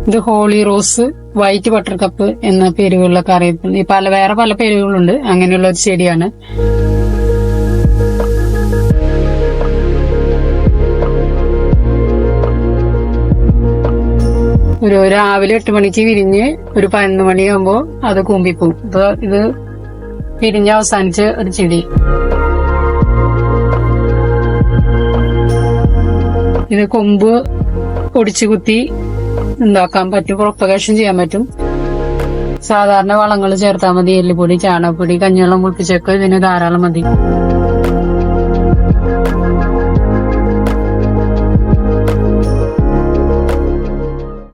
ഇത് holy rose, white Buttercup എന്ന പേരുകളിലൊക്കെ അറിയപ്പെടുന്നു. വേറെ പല പേരുകളുണ്ട്. അങ്ങനെയുള്ള ഒരു ചെടിയാണ്. രാവിലെ 8 മണിക്ക് വിരിഞ്ഞ് ഒരു 11 മണിയാകുമ്പോ അത് കൂമ്പിപ്പോവും. ഇത് വിരിഞ്ഞ് അവസാനിച്ച ഒരു ചെടി. ഇത് കൊമ്പ് ഒടിച്ചു കുത്തി ഉണ്ടാക്കാൻ പറ്റും, പ്രൊപ്പഗേഷൻ ചെയ്യാൻ പറ്റും. സാധാരണ വളങ്ങൾ ചേർത്താൽ മതി. എല്ലുപൊടി, ചാണകപ്പൊടി, കഞ്ഞിവെള്ളം കുളിപ്പിച്ചൊക്കെ ഇതിന് ധാരാളം മതി.